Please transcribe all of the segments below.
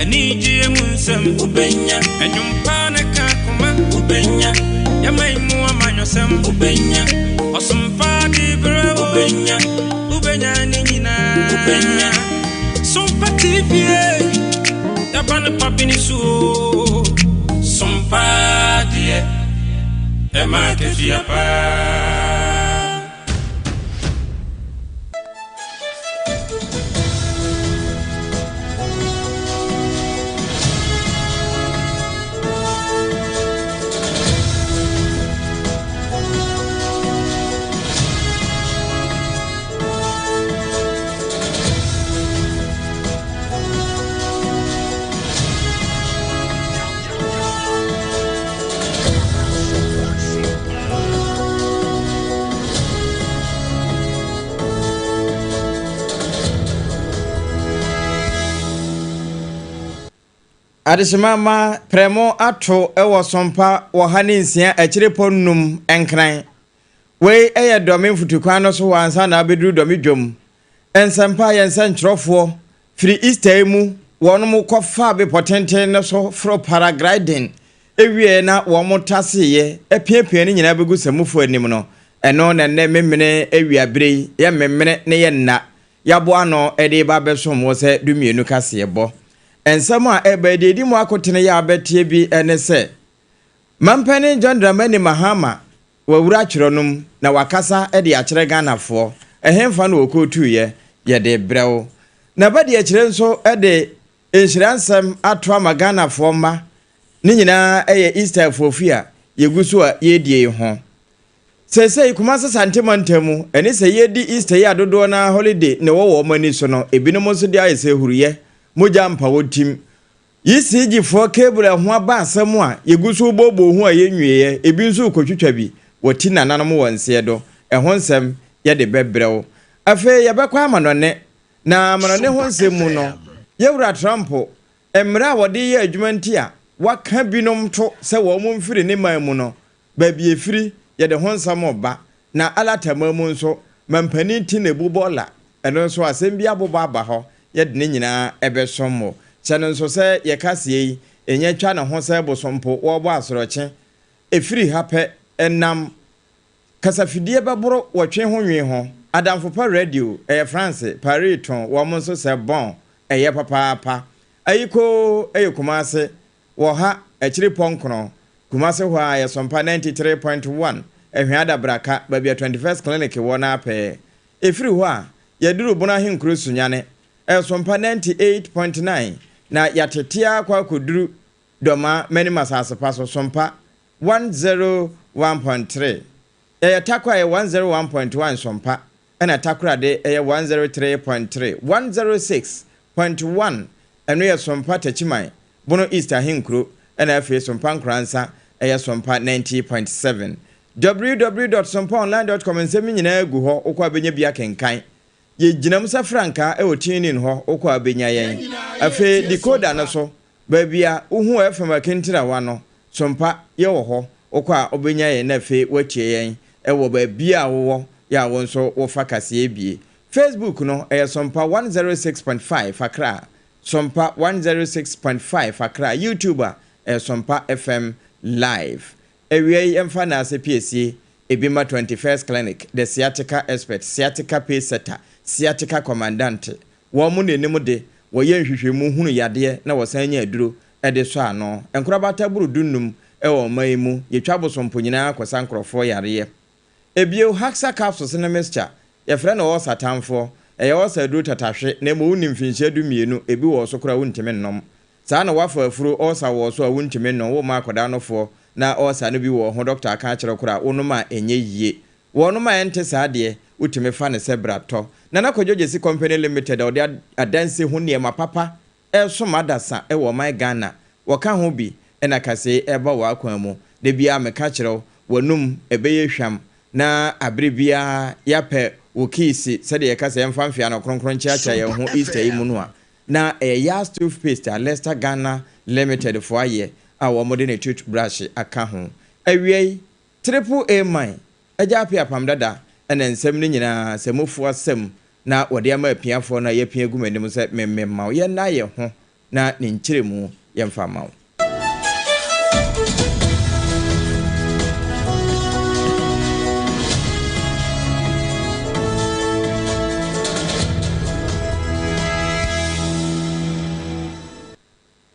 Aniji munsem ubenya enyumpana kakuma ubenya yamaimu amanyosem ubenya osumpa dibra ubenya ubenya nina ubenya Sompa TV yabana papini su Sompa die ema kefiapa Adishimama premo ato ewo Sompa wahaninsia echireponnum enkran we eye domin futukwan no so wansa na abeduru domi dwom ensempa yensan nkrofo firi Easter mu wonum kofa be potenten no so fro paragliding ewie na womotase epiepie ni nyina begu samufu anim no eno na ne memene ewia bere ye memene ne ye nna yabo ano ede ba besom wo se dumienu kase bo ensama ebededi mu akotene ya abetie bi ene se mampani John Dramani Mahama wawura kyerɛnum na wakasa ede akyerɛ Ganafo ehemfa no okotu ye de brew na bade akyerɛ nso ede enhyiransɛm ato ama Ganafo ma ne nyina eye Easter fofia yeguso a yedie ho sese Kumasi santimantamu ene se yedi Easter ya dodo na holiday ne wo mani so no ebinom so de ayese huriye moja mpa wotim yisiji fo cable ho aba asem a yeguso bobo ho a yenwie ebi nso kotwitwa bi woti nananom wonse do ehon nsem ye de bebrew afi yebekwa amanone na amanone ho nsem mu no yewura Trump emra wode ye adwumanti a waka binom to se wo mu mfiri ne man mu no ba bi efiri ye de ho nsam oba na alatama mu nso mampani ti ne bubola eno nso asem bi abobo aba ho yed ne nyina ebesomo chano nso se yekase yi enye twa ne ho se bosompo wo bo asoroche efiri hape enam kasafidie beboro wotwe ho nwe ho adamfopa radio France Pariton wo mo nso se bon eye papa ayiko Kumasi wo ha ekiri ponkron Kumasi ho a Sompa 93.1 ehwiada braka babia 21st clinic wo na ape efiri ho a yeduru bona henkuru sunyane Sompa 98.9 na yatetia kwa kuduru doma many masase paso Sompa 101.3 yatakwa 101.1 Sompa ena takura de 103.3 106.1 eno ya Sompa techimai bono Easter hinkro ena afi Sompa nkransa Sompa 90.7 www.sompaonline.com nsemi nyina agu ho okwa benya bia kenkan ye ginam sa franka otinin ho okwa benya yen afi decoder no so babia uhu FM akentira wa no Sompa ye wo ho okwa obenya yen na afi watie yen wo babia wo ya wonso wo fakase ebie Facebook no Sompa 106.5 Accra Sompa 106.5 Accra YouTuber Sompa FM live ewie emfa na CPC ebima 21st clinic the sciatica expert sciatica pace setter sciatica commandant wo mu nenim de wo ye nhwehwemu hunu yade na wo san nya aduro ede so ano enkorabata buru dunnum wo maimu yetwa bosompo nyina akosa nkrofo yare ebio haxa capsules na mixture ye frɛ no wo satamfo eye wo sa aduro tatahwe na mo unim finhye dumienu ebi wo so kora wuntime nnom saa na wafa afuro o sa wo so a wuntime nnom wo ma akoda nofo na osa no bi wo ho doctor aka kire kora wonuma enye yie wonuma ente saade utime fa ne sebrato na kodjogesi company limited odi adanse ho ne ma papa so madasa wo my Ghana woka ho bi na kase eba wa akwan mu de bia me ka kire wonum ebeye hwam na abribia yape wokisi sede ye kase emfamfia no kronkron chiacha ye ho Easter imu no na Yas toothpaste Leicester Ghana limited for aye our modern toothbrush aka ho awie triple A mine ajapi Apam Dadaa ena nsem ni nyina semofo asem na wode ama apiafo na ye pia gumanim se memmemma ye na ye ho na ne nkyeremu yɛmfa ma wo.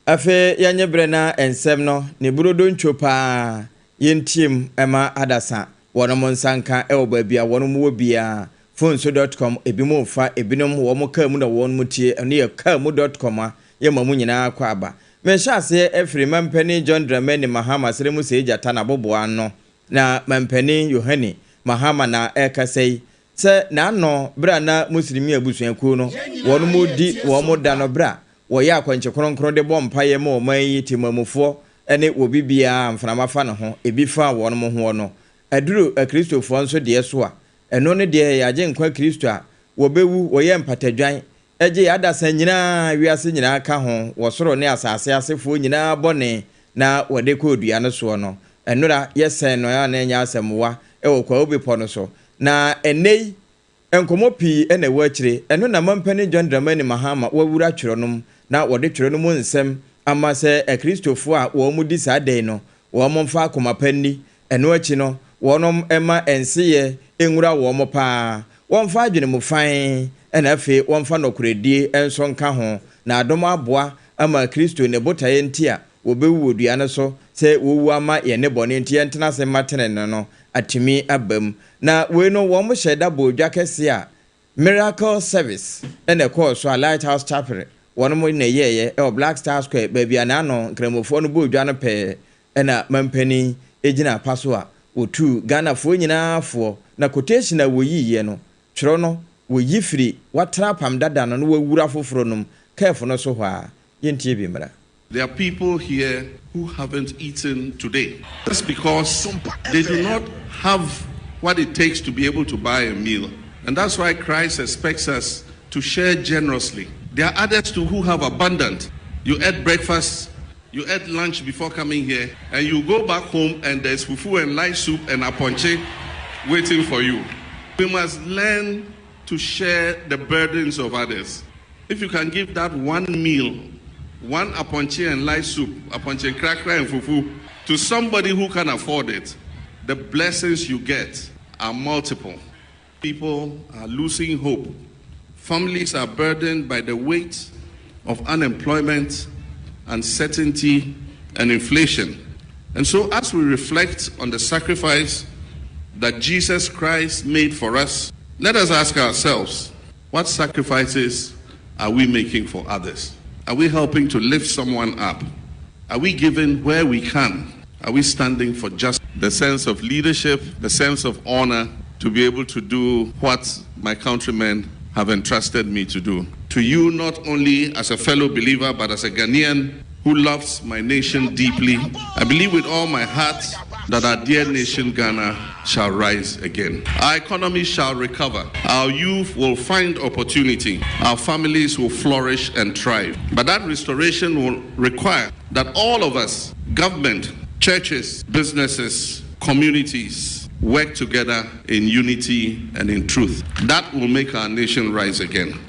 Afe yanye brena ensem no ne burodo ntwo pa yentiem ema adasa wonom nsanka e obabia wonom wo bia phoneso.com ebimo fa ebinom wo mo ka mu na wonum tie ene ye kamu.com a ye mamu nyina kwa aba me hyase efiri mampani John Dramani Mahama seremu sejata na boboa no na mampani Yohani Mahama na ekasei se na no bra na muslimi abusuanku no wonum di wo mo da no bra wo ya akwanche kronkron de bompa ye ma o man yi timamufo ene obi bia mframa fa no ho ebi fa wonum ho no aduru akristofo nso de so a eno ne de yaje nkwa kristo a wo bewu wo ye mpatadwan eje yadasa nyina wiase nyina ka ho wo soro ne asase asefo nyina bone na wode ko odua no so no enura yesen no ya na nya asemwa wo kwa obi po no so na enei enkomo pi ene wachire eno na mampani John Dramani Mahama wawura twronom na wode twronom nsem ama se akristofo a wo mu di sadai no wo mo mfa akomapanni eno achi no wonom ema ensiye enwura wo mo pa wonfa adwene mu fan ena afi wonfa nokoredie enso nka ho na adom aboa ama kristo ne botaye ntia wobewu odua ne so se wowu ama ye ne bone ntia ntena se matene no atimi abam na we no wo mo hyeda bodwa kese a miracle service ena call so a Lighthouse Chapel wonom ne yeye e Black Star Square baby ana no nkramofo no bodwa no pe ena mampani ejina paso a otu Ghana fo nyina fo na quotation a woyiye no twro no woyifiri watra Apam Dadaa no wawura foforo nom kafo no so hwa yentie bi mra. There are people here who haven't eaten today. That's because they do not have what it takes to be able to buy a meal. And that's why Christ expects us to share generously. There are others too who have abundant. You ate breakfast, you ate lunch before coming here, and you go back home and there's fufu and light soup and aponche waiting for you. We must learn to share the burdens of others. If you can give that one meal, one aponche and light soup, aponche cracker and fufu, to somebody who can afford it, the blessings you get are multiple. People are losing hope. Families are burdened by the weight of unemployment, uncertainty, and inflation. And so as we reflect on the sacrifice that Jesus Christ made for us, let us ask ourselves, what sacrifices are we making for others? Are we helping to lift someone up? Are we giving where we can? Are we standing for just the sense of leadership, the sense of honor to be able to do what my countrymen have entrusted me to do? To you, not only as a fellow believer, but as a Ghanaian who loves my nation deeply, I believe with all my heart that our dear nation Ghana shall rise again. Our economy shall recover. Our youth will find opportunity. Our families will flourish and thrive. But that restoration will require that all of us, government, churches, businesses, communities, work together in unity and in truth. That will make our nation rise again.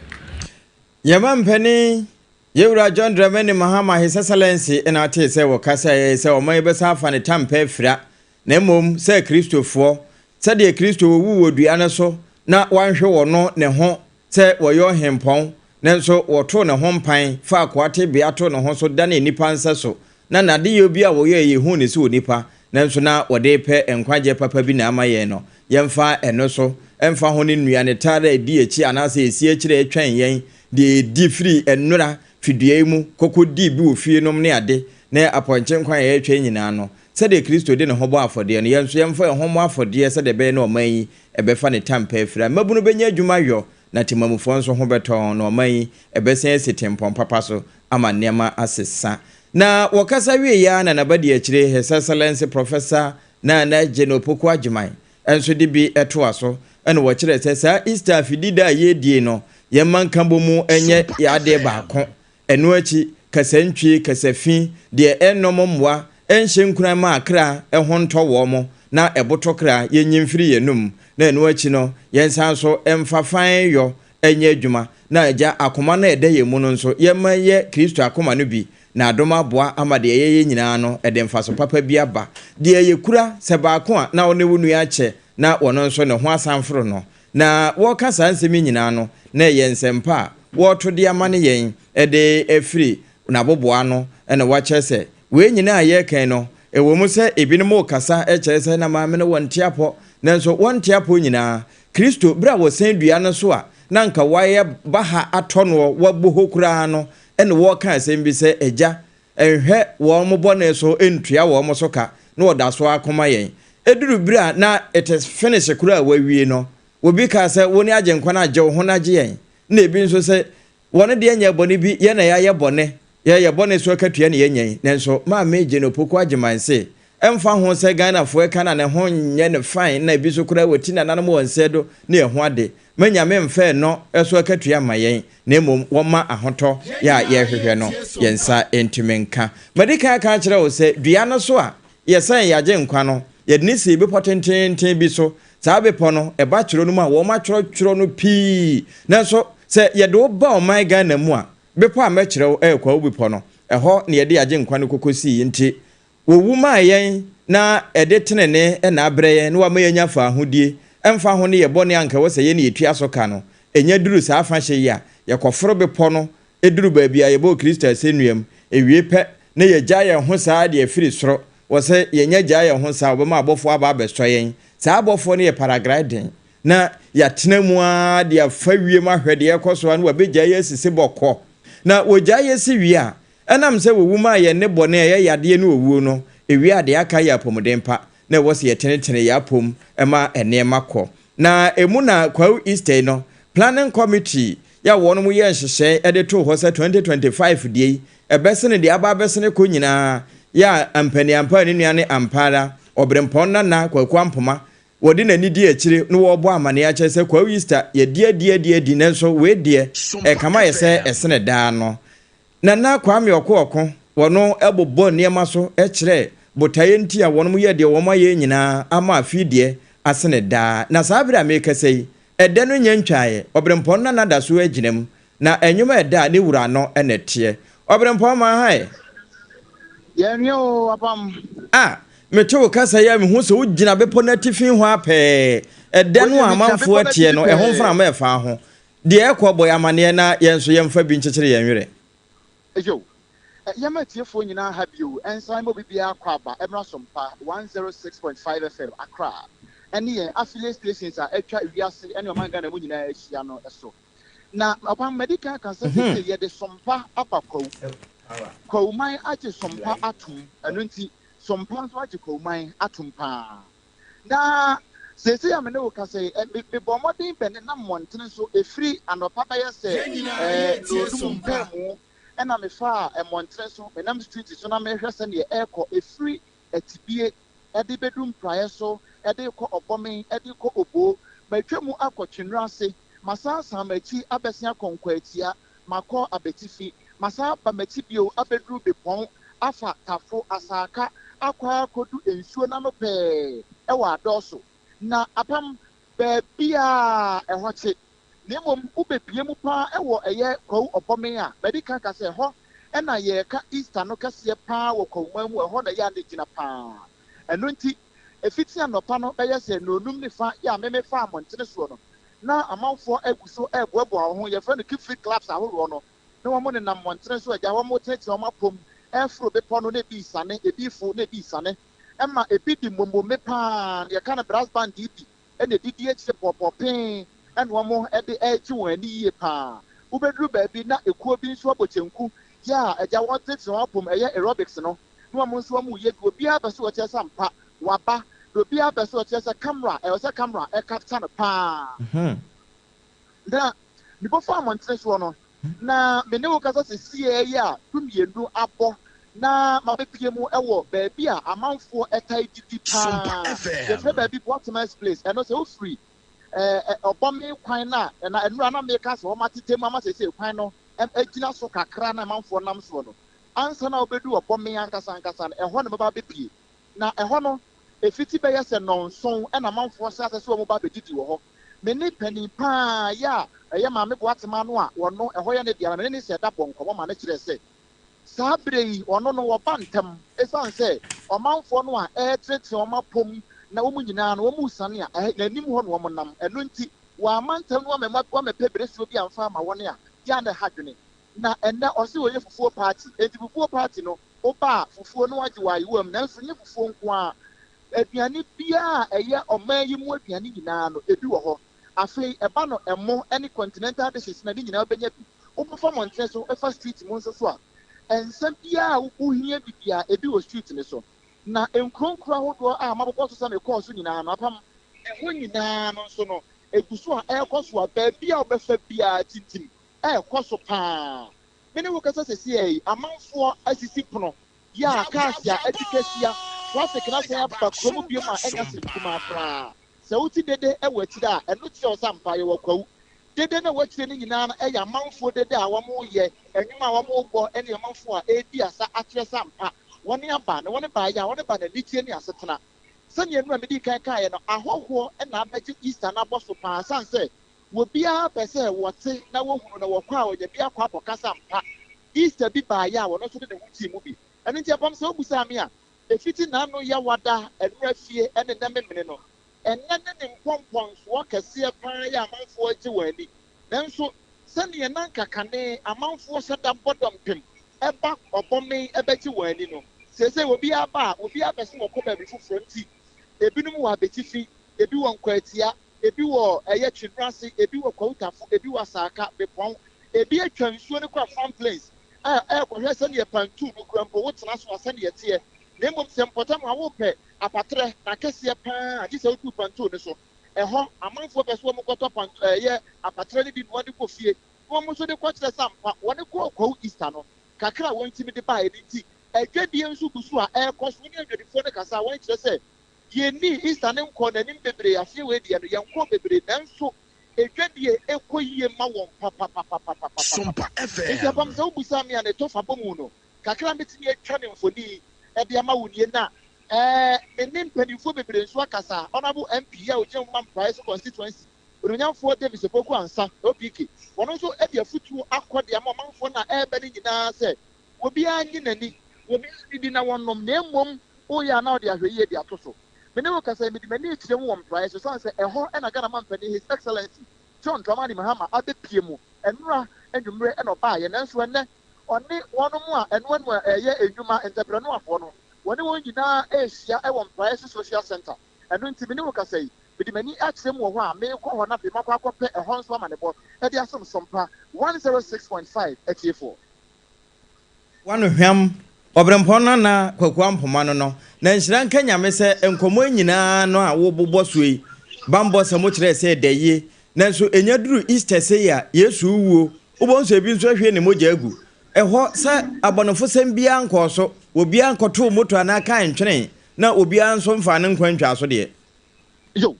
Yamampani Yewra John Dramani Mahama His Excellency in our tea say wakasa say o may be safa ne tampa fira na mom say Christofo say de Christo wu odua so na wanhwe wo no ne ho say wo yo hempon nanso wo to ne ho mpan fa akwate bia to ne ho so da ne nipa nsa so na nade ye obi a wo ye hu ne so nipa nanso na wo de pe enkwaje papa bi na amaye no yemfa eno so emfa ho ne nua ne tare di echi anase esi ekire etwan yen de di free enura fidue mu kokodi bi ofie nom ne ade na aponche nkwan ye etwa nyina no se de Kristo de ne hobo afode no yenso yemfa homo afode se de be na oman ebefa ne tampa afira mabunu benya adwuma yo na timamufo nso ho beton na oman ebesen setempon papa so ama nema asesa na wakasa wie ya na nabadi akire His Excellency Professor na Genopoko Agyeman enso de bi eto aso ene wo kire se Easter afidida ye die no yemman kambomu enye yade baako eno achi kasantwie kasafi de enomomwa enhyenkura ma akra ehonto wo mo na ebotokra yenyimfiri yenum na eno achi no yensan so emfafan yo enye adwuma na agya akoma na ɛda yɛ mu no nso yɛma yɛ Kristo akoma no bi na adom aboa ama de yɛyɛ nyinaa no ɛde mfaso papa bi aba de yɛ kura sɛ baako a na ɔne wo nua akyɛ na wɔno nso ne ho asanforo no na wɔka saa nsɛm nyinaa no na ɛyɛ nsɛmpa a wɔto de ama ne yɛn ɛde afiri na boboa no ɛna wakyɛ sɛ wei nyinaa yɛkan no ɛwɔ mu sɛ ebinom okasa ɛkyerɛ sɛ na maame no wɔnte apɔ nanso wɔnte apɔ nyinaa Kristo bra wɔ sɛn dua no so a na nka wayɛ baha atɔ no wabɔ hɔ kuraa no ɛna wɔka asɛm bi sɛ agya ɛhwɛ wɔn mo bɔne so ɛntua wɔn mo so ka na wɔda so akoma yɛn ɛduru bra na it is finish kura a wawie no obi ka sɛ wɔne agye nkwa na agye wo ho na agye yɛn na ebi nso sɛ wɔne deɛ nyɛ bɔne bi yɛ na yɛayɛ bɔne yɛyɛ bɔne so akatua ne yɛnyɛn nanso maame gye no poko agyemanse ɛmfa ho sɛ Ghanafoɔ ɛka na ne ho nyɛ ne fine na ebi so kura wɔti na nanom wɔn sɛ do ne ɛho ade manyame mfɛ no ɛso akatua ma yɛn na mmom wɔma ahotɔ yɛ a yɛhwehwɛ no yɛnsa ntumi nka medika ka kyerɛ wo sɛ dua no so a yɛsɛn yɛagye nkwa no yɛde ne si bepɔ tententen bi so saa bepɔ no ɛba kyerɛ no mu a wɔn atwerɛtwerɛ no pii nanso sɛ yɛde wo ba ɔman Ghana mu a bepɔ a mɛkyerɛ wo ɛkɔ wo bepɔ no ɛhɔ ne yɛde yɛagye nkwa no kokosii nti wowu ma yɛn na ɛde tenene ɛna abrɛ yɛn na wama yɛnya fa ahodie ɛmfa ho ne yɛbɔ ne anka wɔ sɛ yɛne yɛtua so ka no ɛnya duru saa afa hyɛ yi a yɛkɔforo bepɔ no ɛduru baabi a yɛbɔ Kristo asɛnnuam ɛwie pɛ na yɛgya yɛn ho saa de afiri soro wɔ sɛ yɛnya gya yɛn ho saa wɔbɛma abɔfoɔ aba abɛsɔ yɛn saa abɔfoɔ no yɛ paragliding na yɛatena mu a de afa wiem ahwɛ deɛ ɛkɔ so a no wɔbɛgya yɛ asisi bɔkɔ na wɔgya yɛ si wie a ɛnam sɛ wɔwu ma yɛn ne bɔne a ɛyɛ yadeɛ no wɔwuo no ewie ade aka yɛ apɔmuden pa na ɛwɔ sɛ yɛtenetene yɛ apom ɛma ɛnneɛma kɔ na emu na kwawu Easter no planning committee ya wɔn mu yɛ nhyehyɛ ɛde to hɔ sɛ 2025 die ɛbɛsene de aba bɛsene kɔ nyinaa ya ampaniampa ne nua ne ampara ɔbrempɔn nana kwaku ampoma wɔde n'ani di akyire no wɔbɔ amane akyɛ sɛ kwawu Easter yɛdi nanso wei deɛ ɛkama yɛ sɛ ɛsene daa no nana kwame ɔkɔɔko wɔno ɛbobɔ nneɛma so ɛkyerɛ botaye nti a wɔn mu yɛ deɛ wɔn ayɛ nyinaa ama afidie asene daa na saa bere a meka sɛ yi ɛdɛ no nya ntwae ɔbrempɔn nana da so agyinam na ɛnwoma ɛda ne wura no ɛnɛteɛ ɔbrempɔn ma hae yɛnyo apam mete wo kasa ya mehu sɛ wogyina bepɔ no atifin hɔ apɛɛ ɛdɛ no amanfoɔ atie no ɛho mfra ma ɛfa ho deɛ ɛkɔ bɔ amaneɛ na yɛn so yɛmfa bi nkyekyere yɛn werɛ ejo yɛma tiefo nyinaa ha bio ɛnsan mo bibia akɔ aba ɛmra Sompa 106.5 FM Accra ɛne yɛn affiliate stations a atwa wiase ɛne ɔman Ghana mu nyinaa ahyia no ɛso na apam medical kan sɛ yɛde Sompa aba kɔwman agye Sompa atom ɛno nti Sompa nso agye kɔwman atom paa na sese ya mene wo ka sɛ be bɔ mmɔden bɛne na mmɔntene so ɛfiri anɔpa bɛyɛ sɛ lodum pɛ mu ɛna mefa a mmɔntene so menam street so na mehwɛ sɛ neɛ ɛrekɔ ɛfiri atibie ɛde bɛdum praeɛ so ɛde kɔ ɔbɔmen ɛde kɔ obo matwa mu akɔ Twinra ase masa san m'akyi abɛsia kɔnkɔ atia makɔ abɛtifi masa ba m'akyi bio abɛduru bepɔn afa tafo asaka akɔ akɔdu nsuo na no pɛɛ ɛwɔ adɔso na apam baabi a ɛhɔ kye na mmom wobɛpie mu paa ɛwɔ ɛyɛ kɔw ɔbɔmen a medical ka sɛ hɔ ɛna yɛka Easter no kɛseɛ paa wɔ kɔwman mu ɛhɔ na yɛ ane gyina paa ɛno nti ɛfiti anɔpa no bɛyɛ sɛ nonum ne fa yɛ a meme fa amɔntene soɔ no na amanfoɔ agu so ɛboaboa ho yɛfrɛ no keep fit clubs ahoroɔ no na wɔn ne nam mmɔntene so agya wɔn tenetene wɔn apom ɛforo bepɔ no na ebi sane ebi fo na ebi sane ɛma ebi di mmomome paa yɛka no brass band bi ɛna edidi akyire pɔpɔpɛn ɛna wɔn ɛde ɛkyi wɔn ani yie paa wobɛduru baabi na ekuo bi nso abɔ kyenku yɛ a agya wɔn tenetene wɔn apom ɛyɛ aerobics no na wɔn nso wɔn yɛ bi obiara bɛ so wɔkyerɛ sɛ mpa waba obiara bɛ so wɔkyerɛ sɛ camera ɛwɔ sɛ camera ɛkapta no paa na nibɔfo amɔntene soɔ no na mene wo kasa sɛ sie yi a dumienu abɔ na mabɛpie mu ɛwɔ baabi a amanfoɔ ɛtae didi paa yɛfrɛ baabi Bottomers Place ɛno sɛ wofiri ɔbɔme kwan no a ɛna ɛnura na meka sɛ wɔmatete mu ama sɛsɛ kwan no agyina so kakra na amanfoɔ nam soɔ no ansa na wobɛdu ɔbɔme ankasa no ɛhɔ na mɛba bɛpie na ɛhɔ no efiti bɛyɛ sɛ nɔnson ɛna amanfoɔ sɛ asɛ sɛ wɔn ba bɛdidi wɔ hɔ many penny pa ya maame boatema no a wono eho ya ne dia na ne se da bonko ma ne kire se sabre wono no wo bantam esan se omanfo no a trete omapom na wo mu nyina no wo mu sane a nanim ho no wo nam eno nti wa mantam no wa mepebre bi amfa ma wone a ya na hadwene na enne ose wo ye fufuo party enti fufuo party no oba fufuo no waje wa yiwam na nso nye fufuo nko a aduane bia eye oman yi mu aduane nyina no ebi wo ho afei eba no emo any continental dishes na nyina obenya bi wo performance so efa street mu nso so a ensem bia wo hia bibia ebi wo street ne so na enkronkro ahodo a mabokọ so sa me course nyina no apam eho nyina no so no eguso a ekoso a ba bia obefa bia tintim ekoso pa mene wo kasa sesi ei amanfo asisi pono ya kasia etikesia traffic na say apa kromo bi ma enya sikuma fra se wuti dede ewati da eno ti o sampa ye wakwawu dede na wati ne nyina na eya amanfo dede a wo mo ye enyuma a wo mo gbo ene amanfo a edi asa akyere sampa woni aba na woni ba ya woni ba na litie ne asetena sani enu a medi kan kan ye no ahoho na abeji Easter na boso pa sanse wo bia pese wote na wo hunu na wo kwa wo ye bia kwa apokasa mpa Easter bi ba ya wo no so de wuti mu bi eno nti apam se obusa me a efiti na no ya wada enura fie ene na memene no enne ne npompon so kese pan ya amanfo agi wani nanso sani na nkakane amanfo sada bodom pem eba obome ebegi wani no sese obi aba obi abese wo ko ba bi fufuro nti ebinum wa betifi ebi wo nkwatia ebi wo eye twinrase ebi wo kwawutafo ebi wo asaka bepon ebi atwa nsuo ne kwa farm place ko hwe sani pantu no krampo wo tena so asani yete na mmom se mpotam a wo pe apatre na kese pa agi se wo pantu ne so eho amanfo pese wo mkoto pantu ye apatre ne bi no de ko fie wo mo so de ko kire sampa wo ne ko kwawu Easter no kakra won timi de ba editi adwadie nso gusu a ekoso ne adwadifo ne kasa won kire se ye ni Easter ne nko na nim bebre afie we dia no ye nko bebre nanso adwadie ekoyie ma won papa Sompa FM enti apam se obusa me ane tofa bomu no kakra metini atwa ne mfoni e de ama wunie na enim panifo bebre nso akasa honorable MP ya oje mam price constituency Onyamfo Davis Opoku ansa OPK wono nso e de afutu akode ama manfo na ebe ni nyina se obi anyi nani obi di na wonom na emom o ya na ode ahwe ye de atoso mene wo kasa me di mani kirem wo price so say eho e na gana mampani his excellency John Dramani Mahama abepie mu enura enwumre e no ba ye nanso enne oni wono mu a eno eno eye enwuma entrepreneur afo no woni won nyina ehia e wo price social center eno nti mene wo kasa yi bidi mani akyerem wo ho a me ko ho na be makwa akopɛ ɛhɔ nso ama ne bɔ e de asom Sompa 106.5 Fm wano hwam obrempɔn na kwakwa mpoma no na nhyira nka nyame sɛ enkomo nyinaa no a wo bobɔ soe bambɔ sɛ mo kyerɛ sɛ daye nanso enya duru Easter sɛ ya Yesu wuo wobɔ nso bi nso ahwe ne mogya agu ɛhɔ sɛ abɔnofo sɛm bia nkɔ so obia nkɔto moto anaka ntwene na obia nso mfa ne nkwantwa so de yo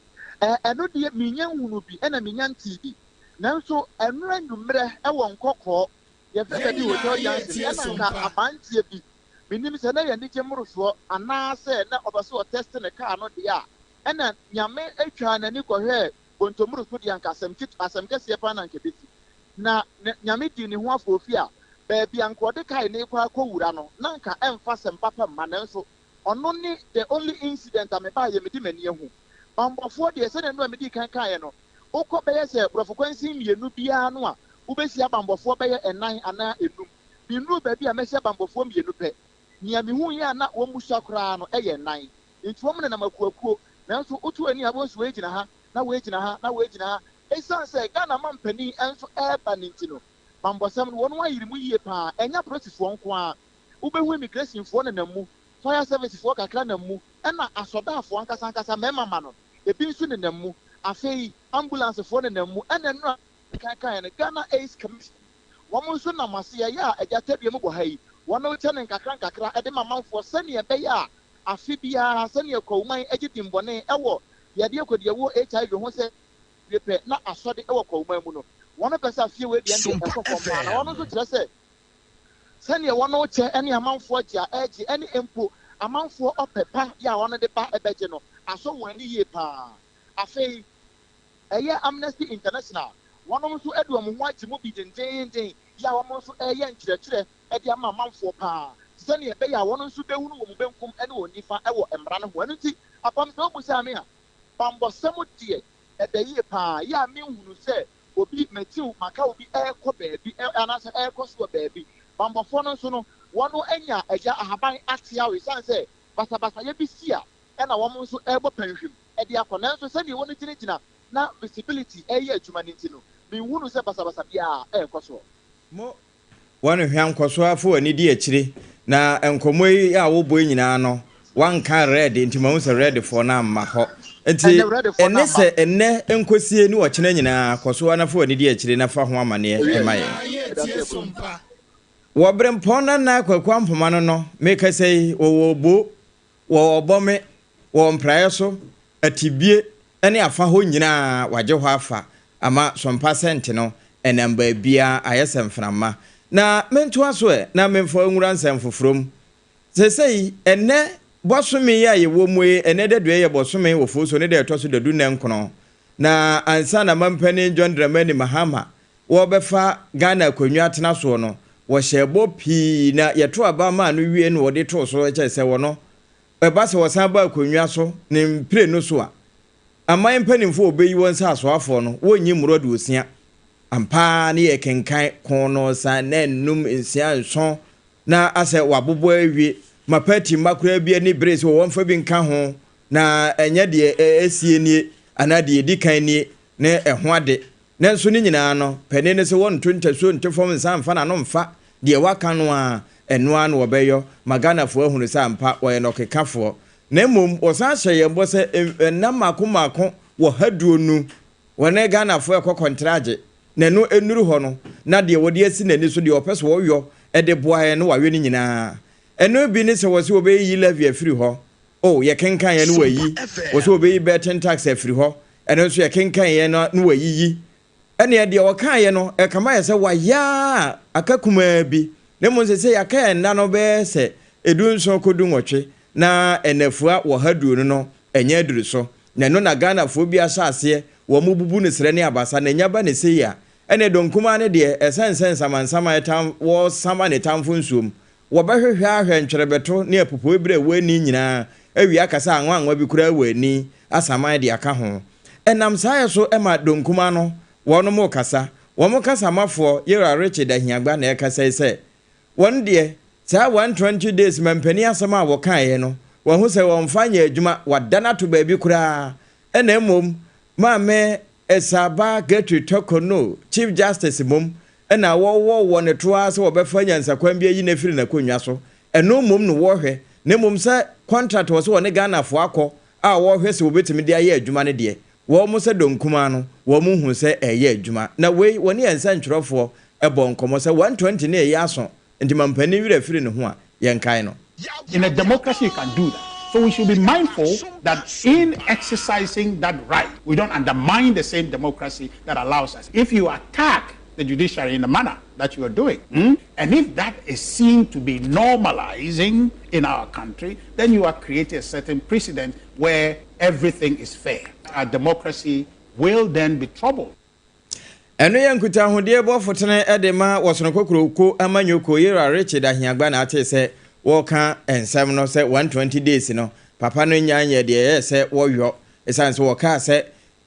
eno de minya hunu bi ena minya ntibi nanso enura nwumre e wo nkɔkɔ ye fɛ bi wo to yansi ena nka abantie bi minim sɛ na ye nige moroso ana sɛ na obaso o test ne car no de a ena nyame atwa nani kɔhwɛ bontomoroso de anka asɛm kɛse pa na nke beti na nyame di ne ho afofi a ba bia nkɔde kai ne kwa akɔwura no na nka emfa sɛm papa ma nanso ɔno ni the only incident a me ba ye medi mani ehu bambofo de se ne no amedi kan kan no ukọ beye se brofo kwansi mienu bia no a ubesia bambofo beye enan ana enum binu ba bia mesia bambofo mienu pe nia mehu ya na wo musa kra no eye nan nti wo mne na makuakuo nanso utu ani abonso we gina ha na we gina ha na we gina ha esan se Ghana mampani enso eba nintino bambosam no wonu ayiri mu yie pa enya prosifo nko a ubehu immigration fo na namu fire service fo kakra namu ena asodafo ankasa mema ma no ebi nso ne namu afei ambulance fo ne namu ena no kan ne Ghana Ace Commission wo mo nso na mase ya agata bia mu bo hai wo no che ne nkakra ede mamanfo sane ebe ya afi bia sane kwuman agitimbone ewo ye de akodi wo HIV ho se pepe na asode ewo kwuman mu no wo no pesa fie we bia ndi ekofo na wo no so kire se sane wo no che ene amanfo agya agi ene empo amanfo opepa ya wo no de ba ebeje no aso wani ye pa afei Amnesty International one of so edu mo ho agye mo bi den ya wo mo so nkyerɛkyerɛ de ama manfo pa sɛne ebe ya wɔn nso behu no wo benkum ne wo nifa wo mmara no ho anu ti apam sɛ obu sɛ ame a bambɔsɛm de ɛbɛyie pa ya me hunu sɛ obi metiu maka obi ɛkɔ baabi anasa ɛkɔ so baabi bambɔfo no nso no wɔn anya agya ahaban atia we san sɛ basabasa ye bi si a ɛna wɔn nso ɛbɔ panhwem de akɔ nanso sɛne wɔn gyinagyina na visibility ɛyɛ adwuma ne ti no me hunu sɛ basabasa bia ɛkɔ so mo wɔn hwɛ nkɔso afo ani di akyire na nkɔmɔ yi a wo boy nyinaa no wanka red nti ma sɛ red for na ma hɔ nti ene sɛ ene nkosie ni wɔkyena nyinaa kɔso anafo ani di akyire na fa ho amane ɛma yɛ wɔbrɛ mpɔn na kwakwa mpoma no meka sɛ wo bo wo bɔme wo mprae so atibie ene afa hɔ nyinaa wagye hɔ afa ama Sompa sent no enam ba bia ayesem frama na mento aso na memfo nwura nsem fofrom sesei ene bosome ya ye wo mu ene dedo ye bosome wo fo so ne de to so dedu nenkono na ansa na mampani John Dramani Mahama wo befa Ghana akonnwa atena so no wo hyebo pi na yeto aba ma no wie no wo de to so eche se wo no eba se wo san ba akonnwa so ne mpire no so a aman mpanimfo obeyi won sa so afo no wo nyi muro de osia ampa ne ye kenkan kono sa na num nsia nson na ase wabobo awie mapati makura bia ni brace wo won fa bi nka ho na enye de esie nie anade di kan nie ne eho ade na nso ni nyina no pene ne se won tontaso ntefom nsa mfa na no mfa de waka no a eno an wo beyo magana fo ahunu sa ampa wo ye no kekafo na mom osan hye bo se enamako wo haduonu wona Ghana fo ekokontraje na no enuru ho no na de wode asi nani so de opeso wo yo e de boae no wawe ni nyina eno bi ni se wo se obeyi levy afiri ho oh ye kenkan ye no wayi wo se obeyi betting tax afiri ho eno so ye kenkan ye no wayi ene de wo kan ye no e kama ye se waya akakuma bi ne mo se ya kan na no be se edu nso kodu nwotwe na enafua wo haduonu no enye aduru so na no na Ghana fo bi asase wo mububu ne sere ne abasa na nya ba ne se ya ene donkuma ne de esensen samansama etam wo sama ne tamfo nsuom wo behwehwe ahwe ntwerebeto ne apopo ebre wani nyina awi akasa anwa bi kura wani asama de aka ho enam saye so ema donkuma no wono mo kasa wo mo kasa mafo yera Richard ahiagba na ekasa se won de saa 120 days mampani asama wo kan ye no wo hu se wo mfanya adwuma wadana to baabi kura ena mom maame Esaba Getri Tokono Chief Justice mom ena wo ne toa se wo befa nyansa kwan bia yi na firi na konwa so eno mom no wo hwe ne mom se contract wo se wo ne Ghana fo akọ a wo hwe se wo betimi de aye adwuma ne de wo mo se donkuma no wo mo hu se eye adwuma na wei woni ensa ntwerofo ebo nkomo se 120 ne ye aso nti mampani wira firi ne ho a yenkan no. In a democracy you can do that. So we should be mindful that in exercising that right, we don't undermine the same democracy that allows us. If you attack the judiciary in the manner that you are doing, and if that is seen to be normalizing in our country, then you are creating a certain precedent where everything is fair. Our democracy will then be troubled. Eno yankuta hodie bo fotene edema wosonokokroko amanyoko yera Richard ahiagba na ate se woka ensem no se 120 days no papa no nyanya de ye se woyo esanse woka se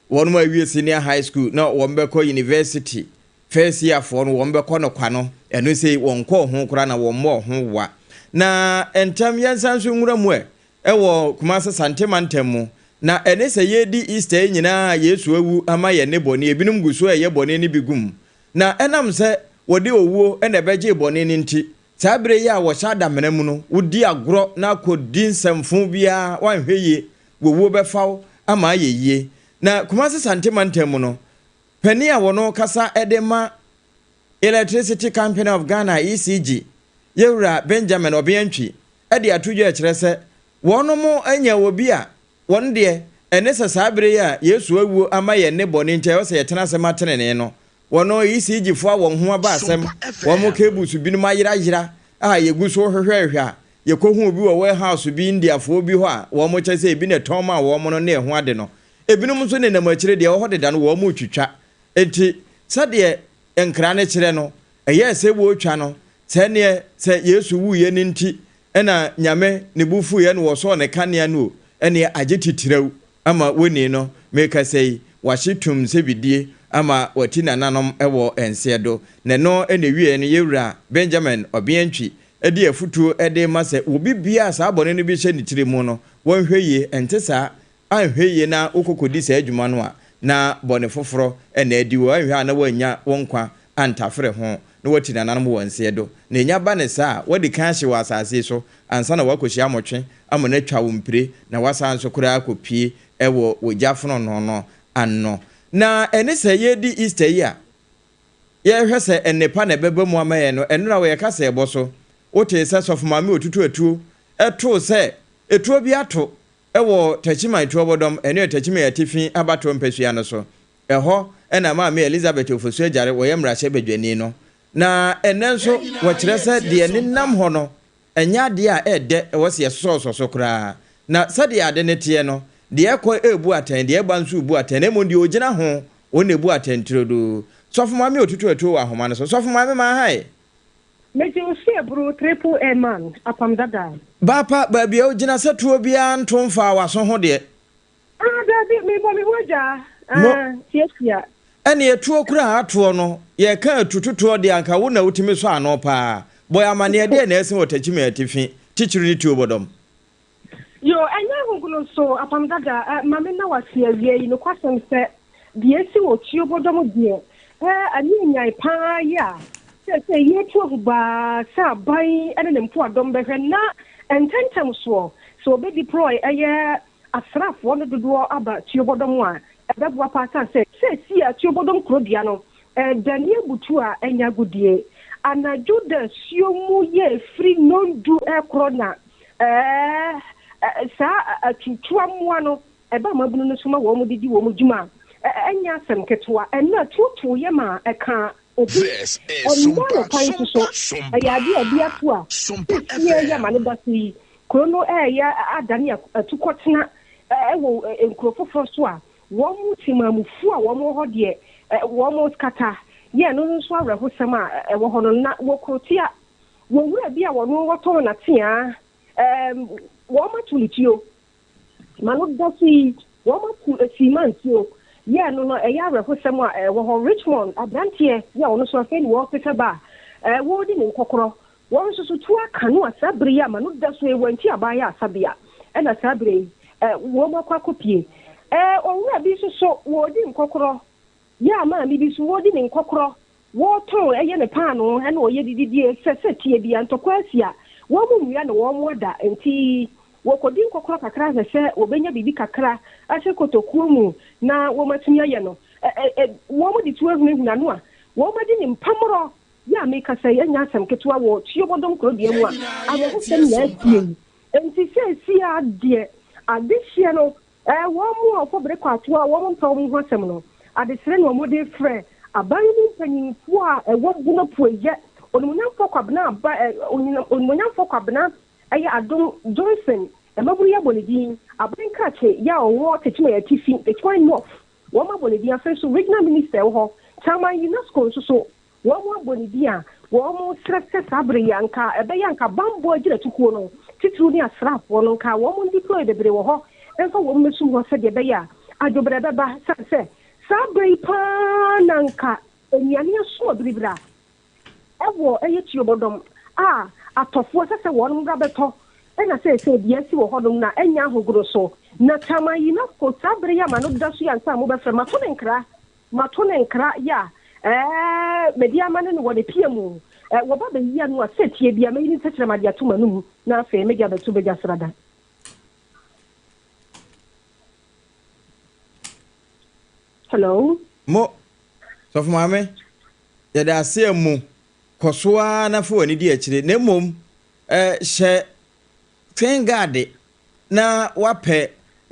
wonu awie senior high school no wombeko university first year for no wombeko no kwano eno se wonko ho kura na wommo ho wa na entam yansanso nwura mu wo Kumase Santemantam na ene se yedi Easter nyina Yesu awu ama ye ne bone ebinum guso ye bone ne bigum na enam se wode owuo ene beje bone ne nti sabre ya wo sha damena mu no wodi agro na kodi nsemfo bia wanhweye wowo befaw ama yeye na Kumase Santemantam no pani a wono kasa edema Electricity Company of Ghana ECG yewura Benjamin Obiantwi ede atudwo a kire se wono mo anya wobi a won de enese sabre ya Yesu awu ama ye ne bone nche wo se yetena se matene no wono ECG fo awon ho aba asem wo mo kebusu binu mayira a yeguso hwehwehwe a yekohu obi wo warehouse bi India fo bi ho a wo mo chese bi ne toma wo mo no ne ho ade no ebinom nso ne nam akire de wo deda no wo mu twitwa enti sade enkra ne kire no eye se wo twa no sene se Yesu wuye ne nti ena nyame ne bufu ye no wo so ne kanea no ene agititirew ama woni no meka sei washitum se bidie ama wati nananom ewo ensedo ne no ene wie no yewura Benjamin Obiantwi edi afutuo ede mase obi bia sa abone no bi hye ne tire mu no wonhweye entesa anhweye na okokodi sa adwuma no a na bone foforo ena adi wo anhwe na wanya wonkwa antafre ho na wati nananom wonsedo na enya ba ne sa wadi kan hye wasase so ansa na wakohia motwe amona twa wompire na wasa nso kura akopie ewo wojafono no anno na ene se yedi Easter ya ye hwese ennepa na beba mu amaye no enura we kasa ebo so wote se sof mame otutu atuo eto se etuo bi ato ewo tachima etuo bodom ene tachima ya tifi abato mpesua no so eho ena mame Elizabeth ofosu agare wo yemra hye badwani no na ene nso wo kire se de nenam ho no enya de a ede wo se so kura na sade ade ne tie no de ekọ ebu aten de eba nso ebu aten emo de ogina ho won ebu aten tirodo sofu mame otutu atuo wa homa no so sofu mame ma hai meje osie bro triple A man Apam Dadaa bapa ba bia ogina satuo bia ntomfa waso ho de da me bo me hoja tiesia ene etuo kura ato no ye ka tututuo de anka wo na wotimi so ano pa boy amane de na ese wotachima atifi tichiru ni tuo bodom yo anya hungulo so Apam Dadaa mame na wase awie no kwasem se de esi wo tuo bodom de ani nyai pa ya se ye tuo ba sa bai ene nempo adom behwe na ententem so be deploy asrafo no dodo aba tuo bodom a ebebo apata se si a tuo bodom krobia no Daniel butu a enya godie anaju da siomu ye free non do corona sa atutua muano eba mabunu no soma wo mu didi wo mu djuma enya asem ketwa enna tutu ye ma eka obi This is Sompa ayade abiatu a ye ya ma ne basi krono ya adani atukotena ewo enkrofofo so a wo mu timamufu a wo mu ho de wo mu skata ye no nso awrehosem a wo ho no na wo krotia wo wura bi a wo no woto na tia wọ́n tulitio manu dasi wọ́n tu esimantio yẹ no ẹ̀yà arẹ̀fọ́sẹ́m a wọ́n Richmond abranteɛ yẹ ọ̀nà sọ fẹ́ ni wọ́n pẹ́sẹ́ bá wọ́n di ne nkɔkorɔ wọ́n nso so tu aka no asabere yẹ manu daso ewu nti abayɛ asabea ɛna asabere wọ́n akɔ akɔpie owurɔ bi so wọ́n di nkɔkorɔ yẹ amaami bi so wọ́n di ne nkɔkorɔ wọ́n tɔn ɛyɛ ne paano ɛna ɔyɛ dididie sɛ tie bi antɔkɔ asia wọ́n mu nwia na wọ́n mu da nti wokodi nkokoro kakra hwehwe obenya bibi kakra ahye kotokuo mu na womatumi aye no wo mu di tuwa hunu no a wo madi ni mpamoro ya meka say anya asem ketewa wo tuo bodom kro bia mu a awo sem na atie enti se ade adehye no wo mu ofobre kwato a wo mu mpaw mu hosem no adesere no mo de frɛ aban ni mpanyinfo a wo buno poye onumunyamfo kwabna ba onumunyamfo kwabna aye Adom Johnson emaburu ya bonidi aban che ya owo techima ya tifi techima north wo ma bonidi afa so regional minister wo chama UNESCO so wo ma bonidi a wo mo stress sabre yanka ebe yanka bambo agira tukuo no titru ni asrafo no nka wo mo deploy bebre wo ho enfa wo mesu ho se de be ya adwobre beba sanse sabre pa nanka eniane so bribra ewo eye tiobodom atofo sese won nga beto ena se bia si wo hodom na enya hogoro so na tamayi na ko sabre ya manu dasu ya nsa mo be fra mato ne nkra ya media mane no wode piemu wo ba be ya no asetie bia me ni sekere ma dia to manum na afa me ga beto be jasrada hello mo so for mame ya da se mu kosoa na fo ani di akire na mom hye tengade na wape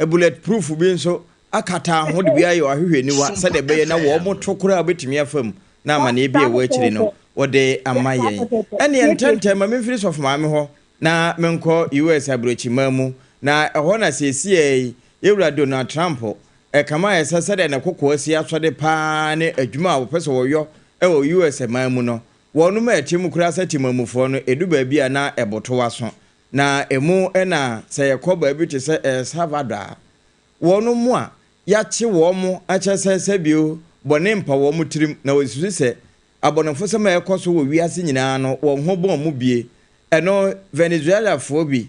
bulletproof bi nso akata ho de bia ye ahwehwe ni wa se de be na wo mo tokora betimi afam na amane bi e wo akire no wode amaye ene ententem ma memfiri so fo maame ho na menko US abrochi mamu na ho na sesi Ewura Donald Trump kama yɛsɛ sɛ na kokɔ asi asɔde paa ne adwuma a wɔpɛ sɛ wɔyɔ ɛwɔ US man mu no wɔn mu ɛte mu kura sɛ timamufoɔ no edu baabi a na ɛboto waso na emu ɛna sɛ yɛkɔ baabi te sɛ El Salvador wɔn mu a yɛakye wɔn mu akyɛ sɛ bio bɔne mpa wɔn mu tirim na wɔsusu sɛ abɔnefo sɛ ma ɛkɔ so wɔ wiase nyinaa no wɔn ho bɔn mu bie ɛno Venezuelafoɔ bi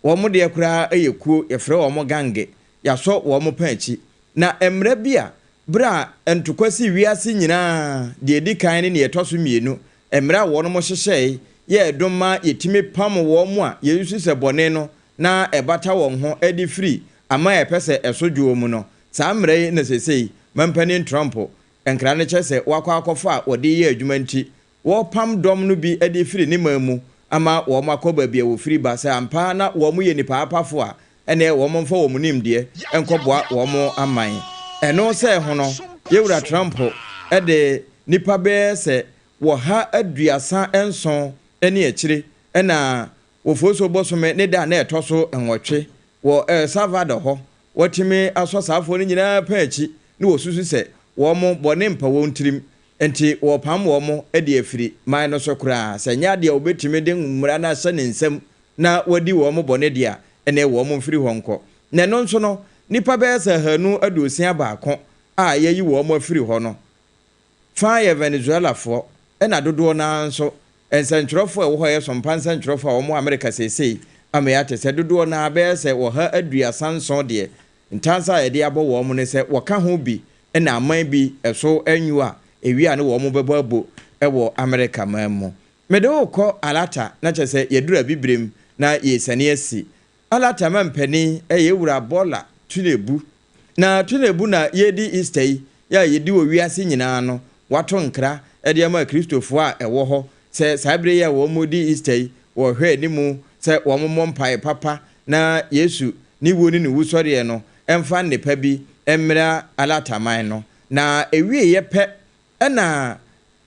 wɔn mu deɛ koraa ɛyɛ kuo yɛfrɛ wɔn gange yɛasɔ wɔn pɛnkyi na mmerɛ bi a bra ntokwasi wiase nyinaa deɛ di kan ne yɛtɔ so mmienu mmerɛ a wɔn mo hyehyɛ yɛ ɛdoma yɛtimi pam wɔn mu a yɛsusu sɛ bɔne no na ɛbata wɔn ho ɛdi firi ama yɛpɛ sɛ ɛso dwo mu no saa mmerɛ yi na sesei mampanin Trump nkra ne kyɛ sɛ wakɔ akɔfo a wɔde yɛ adwuma nti wɔpam dɔm no bi ɛde firi ne man mu ama wɔn akɔ baabi a wɔfiri ba sɛ ampa na wɔn yɛ nipa apafo a ɛnɛ wɔn mfa wɔn nimdeɛ nkɔboa wɔn aman ɛno sɛ ho no yɛwura Trump ɛde nipa bɛɛ sɛ wɔha aduasa nson ɛne akyire ɛna wɔfoso bɔsome ne da na ɛtɔ so nwɔtwe wɔ El Salvador hɔ wɔtumi asɔ saafoɔ no nyinaa pɛ akyi ne wɔsusu sɛ wɔn bɔne mpa wɔn tirim enti wɔpam wɔn de afiri man no so koraa sɛ nya deɛ wɔbɛtumi de mmara no ahyɛ ne nsam na wɔdi wɔn bɔne deɛ ɛnɛ wɔn mfiri hɔ nkɔ na ɛno nso no nipa bɛyɛ sɛ hanu aduosia baako a yɛyi wɔn afiri hɔ no fa yɛ Venezuelafoɔ ɛna dodoɔ naa nso nsɛntwerɛfoɔ ɛwɔ hɔ yɛ Sompa nsɛntwerɛfoɔ a wɔn America seesei ama yɛate sɛ dodoɔ naa bɛyɛ sɛ wɔha aduasa nson deɛ ntansa a yɛde abɔ wɔn no sɛ wɔka ho bi ɛna aman bi ɛso anyu a ewia ne wɔn bɛbɔ abo ɛwɔ America man mu mede wokɔ alata na kyɛ sɛ yɛdura bibrem na yɛsane asi alata man pani ɛyɛ wura bola tunebu na tunebu na yɛdi Easter yi ya yɛdi wɔ wiase nyinaa no wato nkra ɛde ama kristofoɔ a ɛwɔ hɔ sɛ saa bere ya wɔn mu di Easter yi wɔhwɛ animu sɛ wɔn mmɔ mpae papa na Yesu ne wo ne wusɔreɛ no ɛmfa nnepa bi ɛmmra alataman no na ewie yɛ pɛ ɛna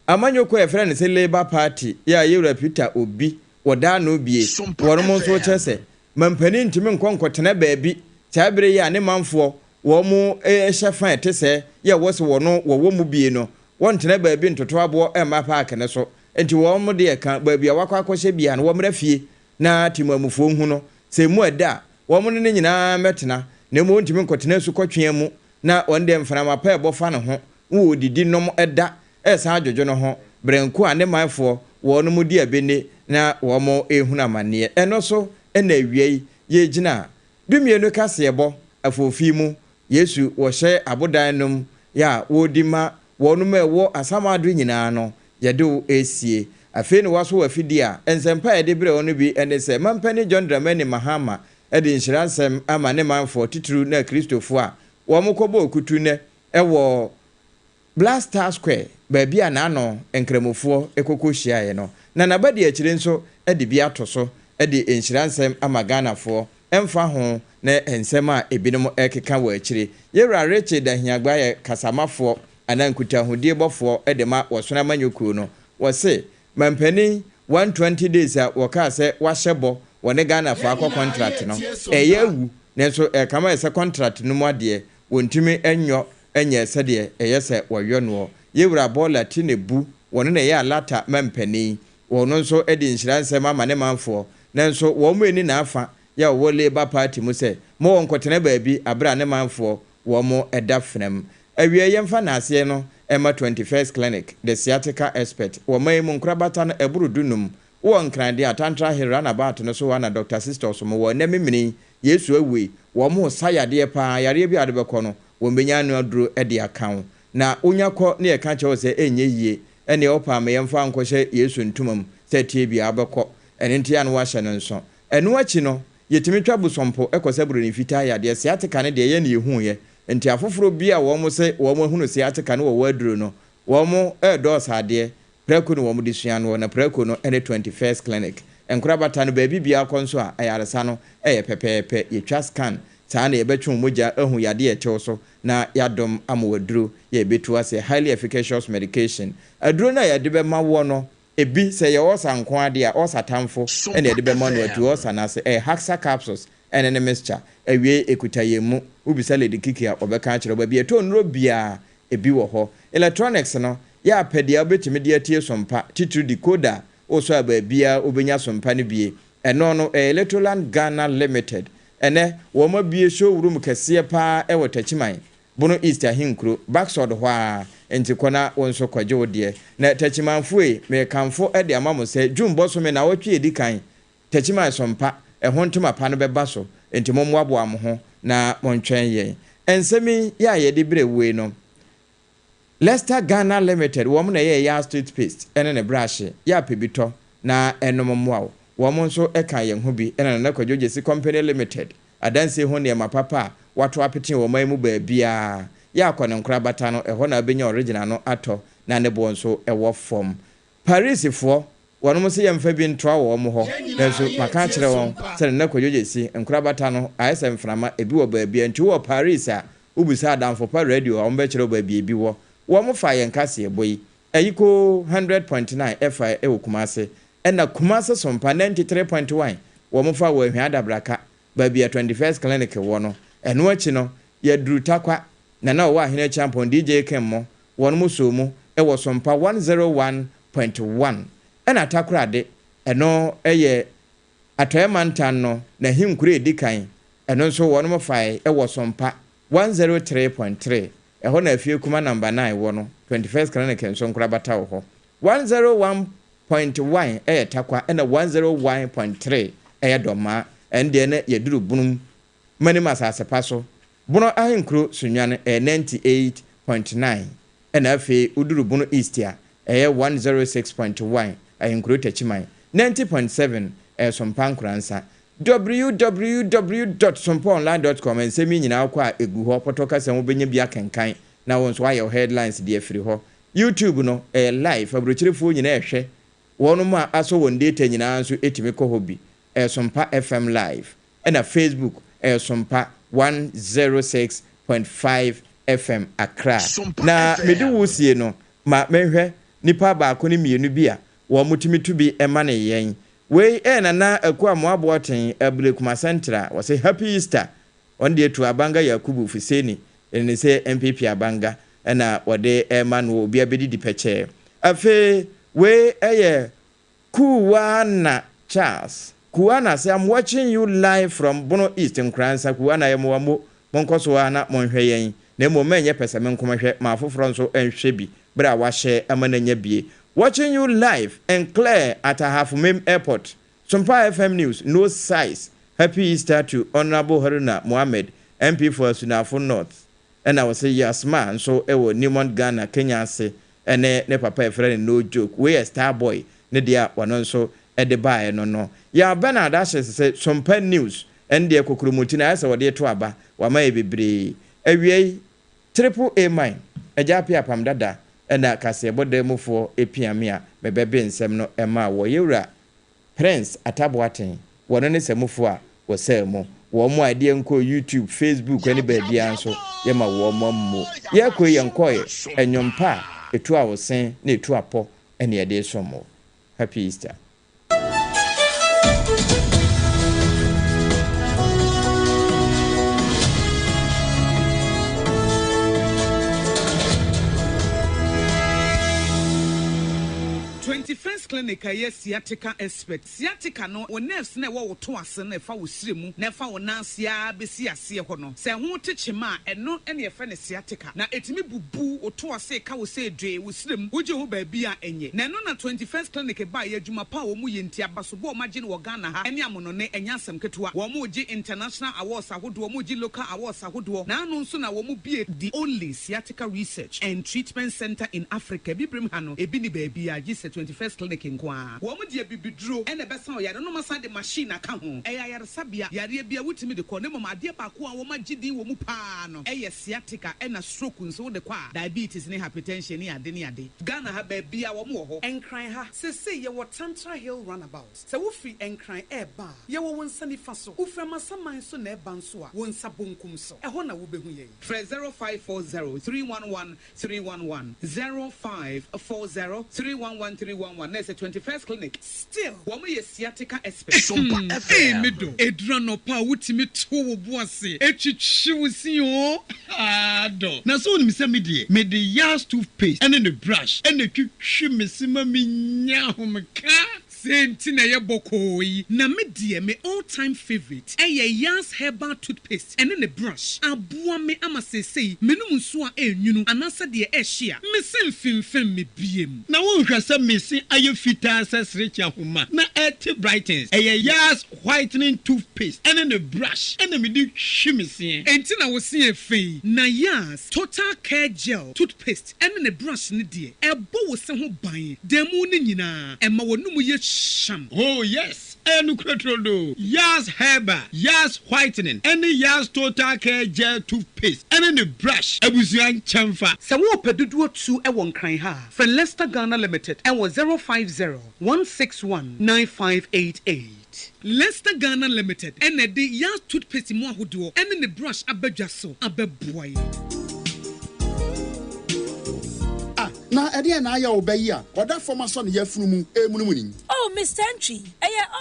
amanyɔkɔ yɛfrɛ ne sɛ Labour Party ya yɛwura Peter Obi wɔdaa no bie wɔn mo nso kyɛ sɛ mampani ntumi nkɔnkɔtena baabi saa bere ya ne manfoɔ wɔn mo ɛhyɛ fan ɛte sɛ yɛ wɔsɛ wɔn wɔwɔ mu bie no wɔn tena baabi ntoto aboɔ ɛmma park ne so enti wɔn mo deɛ ka baabi a wakɔ akɔhyɛ bia no wɔn mra fie na timamufoɔ hu no sɛ mu ɛda wɔn mo ne nyinaa mɛtena na mu ntumi nkɔtena su kɔtwea mu na wɔn deɛ mfanama pa ɛbɔ fa ne ho wo didi nom ɛda ɛsan adwodwo no ho brenko a ne manfoɔ wɔn mo di abene na wɔn mo ehunu amanneɛ ɛno so ɛna awie yɛgyina dumienu kaseɛbɔ afofi mu Yesu wɔhyɛ abodan nom ya wɔdi ma wɔn mo ɛwɔ asamado nyinaa no yɛde wo esie afei ne waso wafidi a nsɛmpa yɛde brɛ wɔn bi ɛne sɛ mampani John Dramani Mahama ɛde nhyiransɛm ama ne manfoɔ tituru na kristofoɔ a wɔn kɔbɔ okutu ne ɛwɔ Blaster Square baabi a naano nkramofoɔ ekoko hyiaeɛ no na nabadi akyire nso ɛde bi ato so ɛde nhyiransɛm ama Ghanafoɔ ɛmfa ho na nsɛm a ebinom ɛkeka wɔ akyire yɛwura Richard Ahiagba yɛ kasamafoɔ anankutahodie bɔfoɔ ɛde ma wɔsona manyokuo no wɔse mampani 120 days a wɔka sɛ wahyɛ bɔ wɔne Ghanafoɔ akɔ contract no ɛyɛ awu nanso ɛkama ɛsɛ contract no mu adeɛ wɔntumi ɛnyɔ ɛnyɛ sɛdeɛ ɛyɛ sɛ wɔyɔ no yɛwura bola tinebu wɔne na ɛyɛ alata mampani wɔn nso ɛde nhyiransɛm ama ne manfoɔ nanso wɔn mu ani na afa ya wɔ Labour Party mu sɛ mo wɔn kɔtena baabi abra ne manfoɔ wɔn mo ɛda fenam awie yɛmfa n'aseɛ no ɛma 21st clinic the sciatica expert wɔn man mu nkorabata no ɛboro dunum wɔn nkrande atantra hirana bat no so wana Dr. Sisters mo wɔ na memini Yesu awie wɔn mo sayadeɛ paa yareɛ bi ade bɛkɔ no wɔn benya no aduro ɛde akan na onya kɔ ne yɛka kyɛw sɛ ɛnyɛ yie ɛne ɔpa ma yɛmfa nkɔhyɛ Yesu ntumam sɛ tie bi abɛkɔ ɛne ntia no wahyɛ no nso ɛno akyi no yɛtimi twa busompo ɛkɔsɛ buroni fitaa yadeɛ sciatica ne deɛ yɛ ne yɛhu yɛ nti afoforo bi a wɔn mo sɛ wɔn mo hunu sciatica ne wɔ aduro no wɔn mo ɛdɔɔsa adeɛ preko no wɔn mo de sua no na preko no ɛne 21st clinic nkorabata no baabi bia akɔ nso a ayaresa no ɛyɛ pɛpɛɛpɛ yɛtwa scan saa na yɛbɛtwe mogya ahu yadeɛ ɛkyɛw so na yadom ama waduro yɛbɛtu ase highly efficacious medication aduro na yɛde bɛma wɔ no ebi sɛ yɛ ɔsa nko ade a ɔsa tamfo ɛna yɛde bɛma no atu ɔsa na ase Haxa capsules ene ne mixture ewie ekuta yemu ubisa lady kiki a obeka akire ba bi eto nro bia ebi wo ho electronics no ya pedia obetimi de atie sompa titru decoder oso aba bia obenya sompa ne bie eno no Electroland Ghana Limited ene wo ma bie showroom kese pa e wotachiman bono Easter hinkro backside ho a entikona wonso kwaje wode na tachimanfo me kanfo e de amamo se dwumbo so me na wotwe edikan tachiman sompa e hontoma pa no beba so entimo moabo am ho na montwen yen ensemi ya ye de brewe no Leicester Ghana Limited wo mo na ye ya street paste ene ne brush ya pebito na enom moawo wo mo nso e kan yen ho bi ene na kwadwoje si company limited adanse ho ne mapapa wato apete wo mai mu ba bia ya akọ ne nkra bata no eho na benya original no ato na ne bo nso e wo form Paris fo wono mo se yemfa bi ntoa wo mo ho nanso maka kire won se ne kwadwoje si nkra bata no ayesem frama ebi wo ba bia nti wo Paris a ubusa adamfo pa radio a mo be kire ba bia bi wo mo fa yen kase eboyi ayiko 100.9 FI e wo Kumase ena Kumase Sompa 93.1 wo mo fa wo hwa adabraka ba bia 21st clinic wo no eno achi no ya duru takwa na wo ahene champion DJ Kemmo won mo so mu e wo Sompa 101.1 ena takrade eno eye atoyemantan no na hinkure edikan eno nso won mo fai e wo Sompa 103.3 eho na afie kuma number 9 wo no 21st clinic nso nkura bata wo ho 101.1 eye takwa ena 101.3 eye doma ende ne yeduru bunum mani masase paso bono ahinkro sunwane 98.9 ena afi uduru bono eastia 106.1 ahinkro tachiman 90.7 Sompa nkransa www.sompaonline.com ensemi nyina akwa egu ho potoka se mo benya bia kenkan na won so ayo headlines de afiri ho YouTube no live abrochirefo nyina ehwe wono ma aso won data nyina nso etimi ko hobi Sompa FM live ena Facebook Sompa 106.5 FM Accra na medi wusie no ma menhwe nipa ba ko ni mienu bia wo mutimi tubi emane yen we na akwa moaboten abrekum central we say happy Easter on the to abanga Yakubu Fuseni ene say MPP abanga na wode man wo bia bedi dipeche afe we Kuwana Charles Kuwana say I'm watching you live from Bono East in Kransa Kuwana yemo monkoso na monhwe yen na mo menye pese menkomhwe ma foforo nso enhwe bi bra wa hye amananya bie watching you live and clear at Ahafumim Airport. Sompa FM News, no size. Happy Easter to Honorable Haruna Mohammed, MP for Sunafo North. And I will say, yes, man, so ewo Newmont Ghana, Kenya say, and ne papa friend no joke. We a star boy, ne dia wanonso at the buy no. Ya Bernard Ashes said, Sompa News, and dear Kukurumutina, as our dear Twaba, wa may be bree. Away, triple A mine, a japi Apam Dadaa. Ena kase bode mu fo epiamia me bebe nsem no ema wo yewura Prince Ataboaten wono ne semufo a wo semu wo mo ade enko YouTube Facebook ani ba bia nso yema wo mommo ye ko yenkoye enyompa etu a wo sen na etu apo ene ade somo happy Easter. 21st clinic yes sciatica expert sciatica no o nerves na wo to ase na fa wo siremu na fa wo nansia besi ase ho no se ho techema eno ene ye fa ne sciatica na etimi bubu o to ase ka wo se dwe wo siremu wo je ho ba bi a enye na no na 21st clinic ba ye adwuma pa wo mu ye ntia baso bo ma je ne wo Ghana ha ene amono ne enya asem ketewa wo mu je international awards ahodo wo mu je local awards ahodo na no nso na wo mu bi the only sciatica research and treatment center in Africa bibrim ha no ebi ni ba bi a je 21st clinic nkwa wo mu de bibiduro ene besa o yare no masa de machine aka ho yare sabia yare bia wutimi de ko ne mama de ba ko a wo magidi wo mu pa no sciatica ena stroke nso de kwa diabetes ne hypertension ne ade ne ade Ghana ha ba bia wo mu ho enkran ha se ye wo Tantra Hill runabout se wo free enkran eba ye wo wonsa ni fa so uframa saman so na eba nso a wonsa bonkum so ho na wo behu ye 0540 311 311 0540 311 311 a 21st clinic. Still, woman is sciatica expert. Sompa FM. Middle. Edrano pa wutimi to boase. Echichiwusi o. Do. Na so ni se me the Yas toothpaste and the brush and the twitwi mesima me nya homka. Senti na ye bokoi na me die me all-time favorite Yas herbal toothpaste and then the brush aboa me ama sesei menum nso a enyunu anasa de ehia me sem finfem me biem na won hwasa mesi aye fita sesrechi ahoma na et brightens Yas whitening toothpaste and then the brush and me di hwimese enti na wo se efei na Yas total care gel toothpaste and then the brush ne die ebo wo se ho ban demu ne nyina ema wonum ye sham. Oh yes, Enukratrodo, Yas Herbal, Yas Whitening, and the Yas Total Care Gel Toothpaste, and then the brush, Abusian Chamfa. Sawo pedudu 2 ewon kran ha. From Leicester Ghana Limited, and was 050-161-9588. Leicester Ghana Limited, and the Yas Toothpaste mo ahodo, and then the brush abedwaso, abeboy. Na ede na ya obayi a oda former son ya funu mu emunumuni. Oh Mr. Entry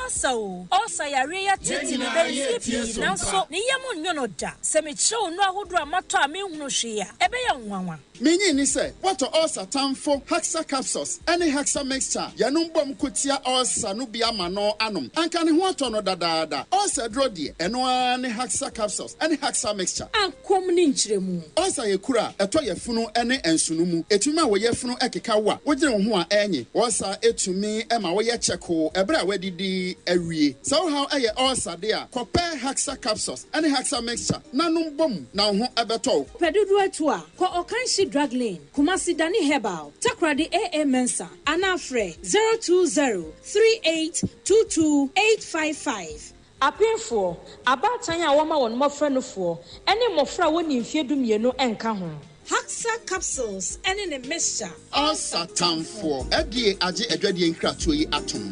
also yare ya titi ne benfi nanso ne yemu nyono da se me chew no ahodo amato a me hunu hwe a ebe ya nwanwa. Menyi ni se what ulcer tamfo Haxa capsules any Haxa mixture yanum bom kotia ulcer no bia ma no anom anka ne ho ato no dadaada ulcer dro de eno ani Haxa capsules any Haxa mixture ankom ni nchiremu ulcer yekura eto yefunu ene ensunumu etumi a wo yefunu ekeka wa wogire wo ho a enye ulcer etumi ema wo ye cheko ebra wadidi awie so how eye ulcer de a kope Haxa capsules any Haxa mixture nanum bom na ho ebeto pedudu atu a ko okanshi drug lane Kumasi Dani Herbal Takradi AA Mensa Anafre 020-3822-855 Apinfo abatan ya woma won mofra no fo ene mofra woni mfiedum yenu enka ho Haxa capsules ene ne mixture all satam for FDA age adwadie nkratoyi atom